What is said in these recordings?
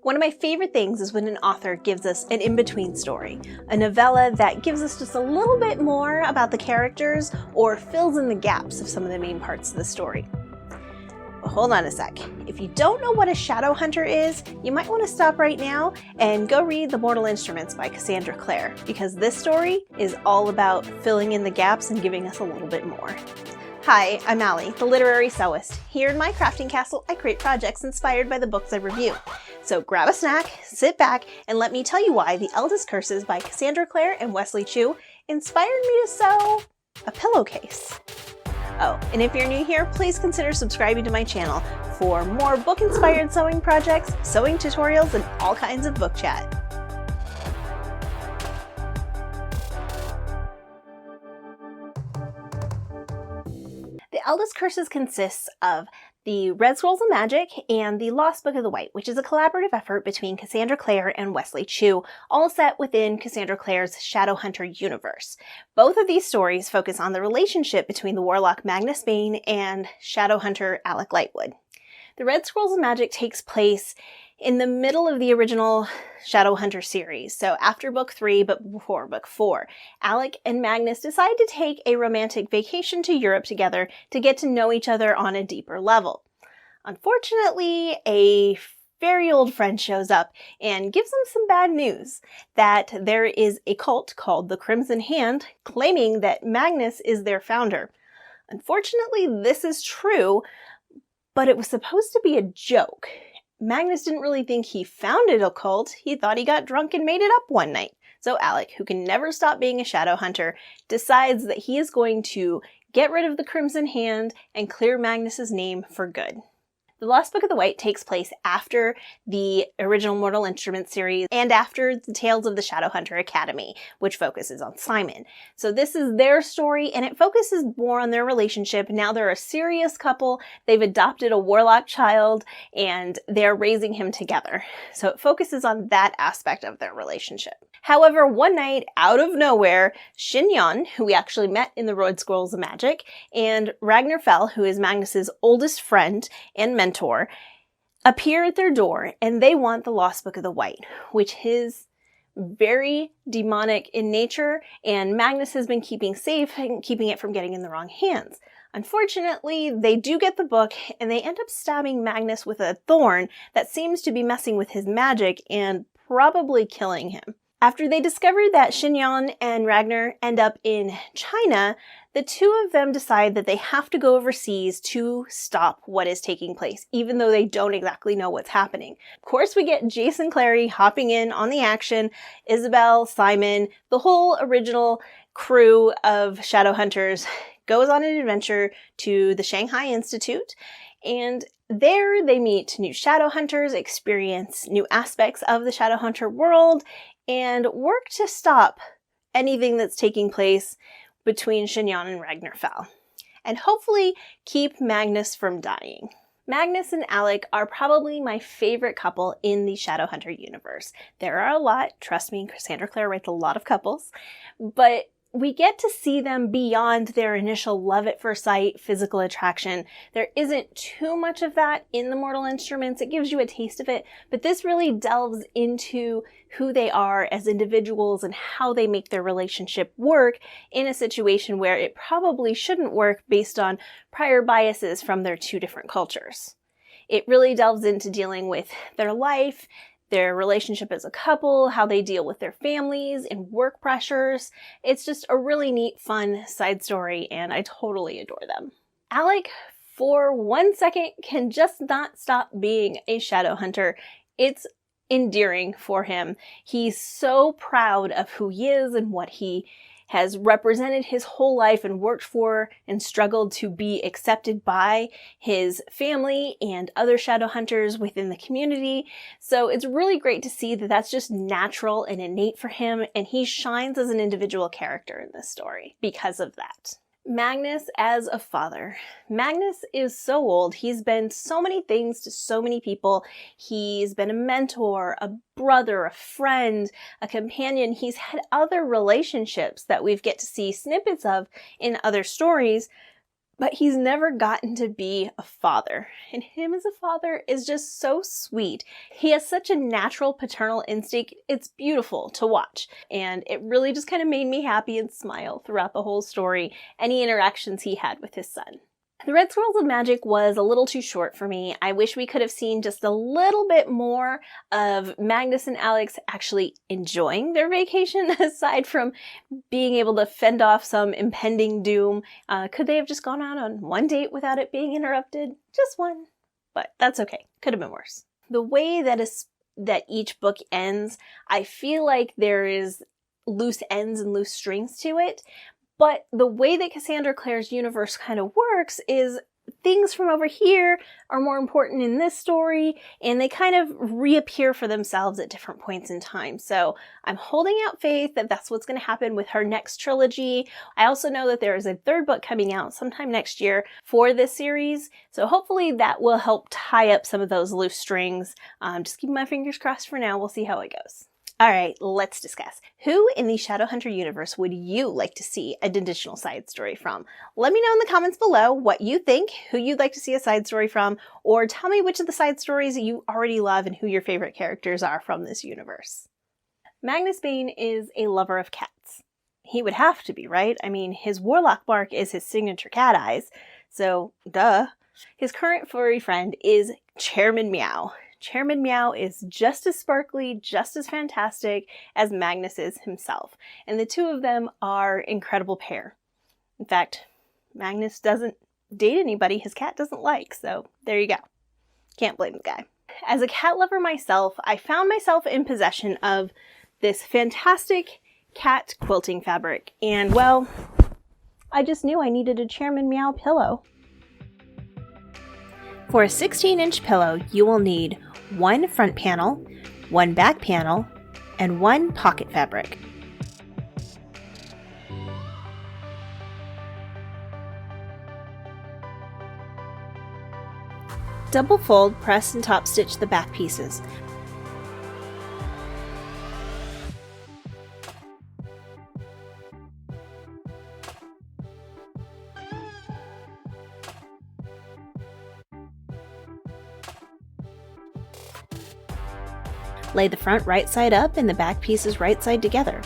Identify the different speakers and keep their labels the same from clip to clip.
Speaker 1: One of my favorite things is when an author gives us an in-between story, a novella that gives us just a little bit more about the characters or fills in the gaps of some of the main parts of the story. But hold on a sec. If you don't know what a Shadowhunter is, you might want to stop right now and go read The Mortal Instruments by Cassandra Clare, because this story is all about filling in the gaps and giving us a little bit more. Hi, I'm Alec, the literary sewist. Here in my crafting castle, I create projects inspired by the books I review. So grab a snack, sit back, and let me tell you why The ELDEST Curses by Cassandra Clare and Wesley Chu inspired me to sew a pillowcase. Oh, and if you're new here, please consider subscribing to my channel for more book-inspired sewing projects, sewing tutorials, and all kinds of book chat. The ELDEST Curses consists of the Red Scrolls of Magic and the Lost Book of the White, which is a collaborative effort between Cassandra Clare and Wesley Chu, all set within Cassandra Clare's Shadowhunter universe. Both of these stories focus on the relationship between the Warlock Magnus Bane and Shadowhunter Alec Lightwood. The Red Scrolls of Magic takes place in the middle of the original Shadowhunter series, so after book 3 but before book 4. Alec and Magnus decide to take a romantic vacation to Europe together to get to know each other on a deeper level. Unfortunately, a very old friend shows up and gives them some bad news, that there is a cult called the Crimson Hand claiming that Magnus is their founder. Unfortunately, this is true, but it was supposed to be a joke. Magnus didn't really think he founded a cult, he thought he got drunk and made it up one night. So Alec, who can never stop being a Shadowhunter, decides that he is going to get rid of the Crimson Hand and clear Magnus's name for good. The Lost Book of the White takes place after the original Mortal Instruments series and after the Tales of the Shadowhunter Academy, which focuses on Simon. So this is their story, and it focuses more on their relationship. Now they're a serious couple, they've adopted a Warlock child, and they're raising him together. So it focuses on that aspect of their relationship. However, one night, out of nowhere, Xinyan, who we actually met in the Red Scrolls of Magic, and Ragnar Fell, who is Magnus's oldest friend and mentor, appear at their door, and they want the Lost Book of the White, which is very demonic in nature, and Magnus has been keeping safe and keeping it from getting in the wrong hands. Unfortunately, they do get the book, and they end up stabbing Magnus with a thorn that seems to be messing with his magic and probably killing him. After they discover that Xinyan and Ragnar end up in China, the two of them decide that they have to go overseas to stop what is taking place, even though they don't exactly know what's happening. Of course, we get Jason Clary hopping in on the action, Isabel, Simon, the whole original crew of Shadowhunters goes on an adventure to the Shanghai Institute, and there they meet new Shadowhunters, experience new aspects of the Shadowhunter world, and work to stop anything that's taking place between Xinyan and Ragnar Fell, and hopefully keep Magnus from dying. Magnus and Alec are probably my favorite couple in the Shadowhunter universe. There are a lot, trust me, Cassandra Clare writes a lot of couples, but we get to see them beyond their initial love at first sight physical attraction. There isn't too much of that in the Mortal Instruments. It gives you a taste of it, but this really delves into who they are as individuals and how they make their relationship work in a situation where it probably shouldn't work based on prior biases from their two different cultures. It really delves into dealing with their life, their relationship as a couple, how they deal with their families and work pressures. It's just a really neat, fun side story, and I totally adore them. Alec, for 1 second, can just not stop being a Shadowhunter. It's endearing for him. He's so proud of who he is and what he has represented his whole life and worked for and struggled to be accepted by his family and other Shadowhunters within the community. So it's really great to see that that's just natural and innate for him, and he shines as an individual character in this story because of that. Magnus as a father. Magnus is so old. He's been so many things to so many people. He's been a mentor, a brother, a friend, a companion. He's had other relationships that we get to see snippets of in other stories, but he's never gotten to be a father. And him as a father is just so sweet. He has such a natural paternal instinct. It's beautiful to watch. And it really just kind of made me happy and smile throughout the whole story, any interactions he had with his son. The Red Squirrels of Magic was a little too short for me. I wish we could have seen just a little bit more of Magnus and Alex actually enjoying their vacation, aside from being able to fend off some impending doom. Could they have just gone out on one date without it being interrupted? Just one. But that's okay. Could have been worse. The way that each book ends, I feel like there is loose ends and loose strings to it. But the way that Cassandra Clare's universe kind of works is things from over here are more important in this story, and they kind of reappear for themselves at different points in time. So I'm holding out faith that that's what's going to happen with her next trilogy. I also know that there is a third book coming out sometime next year for this series, so hopefully that will help tie up some of those loose strings. Just keeping my fingers crossed for now. We'll see how it goes. Alright, let's discuss. Who in the Shadowhunter universe would you like to see an additional side story from? Let me know in the comments below what you think, who you'd like to see a side story from, or tell me which of the side stories you already love and who your favorite characters are from this universe. Magnus Bane is a lover of cats. He would have to be, right? I mean, his Warlock bark is his signature cat eyes, so duh. His current furry friend is Chairman Meow. Chairman Meow is just as sparkly, just as fantastic as Magnus is himself, and the two of them are an incredible pair. In fact, Magnus doesn't date anybody his cat doesn't like, so there you go. Can't blame the guy. As a cat lover myself, I found myself in possession of this fantastic cat quilting fabric, and well, I just knew I needed a Chairman Meow pillow. For a 16-inch pillow, you will need one front panel, one back panel, and one pocket fabric. Double fold, press, and top stitch the back pieces. Lay the front right side up and the back pieces right side together.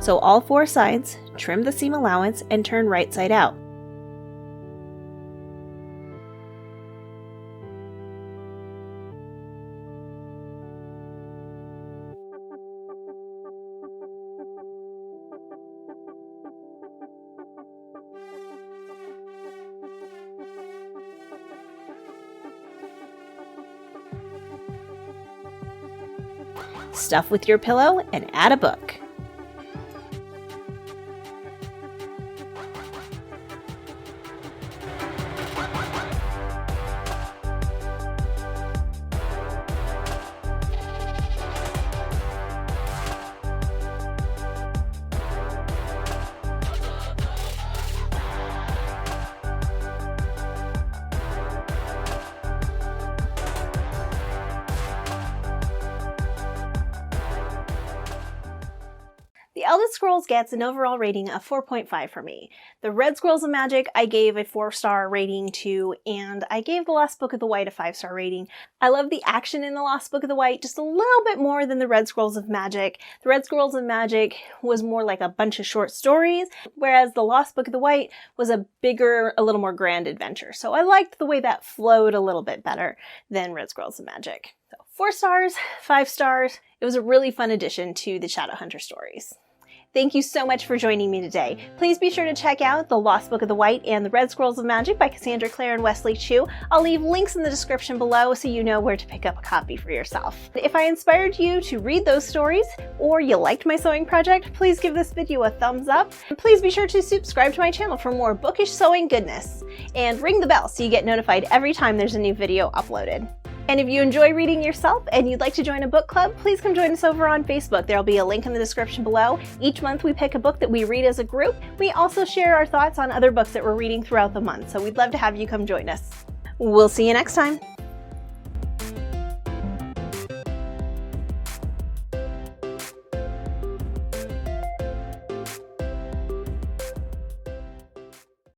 Speaker 1: So all four sides, trim the seam allowance and turn right side out. Stuff with your pillow and add a book. The Eldest Scrolls gets an overall rating of 4.5 for me. The Red Squirrels of Magic I gave a 4-star rating to, and I gave The Lost Book of the White a 5-star rating. I love the action in The Lost Book of the White just a little bit more than The Red Squirrels of Magic. The Red Squirrels of Magic was more like a bunch of short stories, whereas The Lost Book of the White was a bigger, a little more grand adventure. So I liked the way that flowed a little bit better than Red Squirrels of Magic. So 4 stars, 5 stars. It was a really fun addition to the Shadowhunter stories. Thank you so much for joining me today. Please be sure to check out The Lost Book of the White and The Red Squirrels of Magic by Cassandra Clare and Wesley Chu. I'll leave links in the description below so you know where to pick up a copy for yourself. If I inspired you to read those stories, or you liked my sewing project, please give this video a thumbs up. And please be sure to subscribe to my channel for more bookish sewing goodness. And ring the bell so you get notified every time there's a new video uploaded. And if you enjoy reading yourself and you'd like to join a book club, please come join us over on Facebook. There'll be a link in the description below. Each month we pick a book that we read as a group. We also share our thoughts on other books that we're reading throughout the month, so we'd love to have you come join us. We'll see you next time.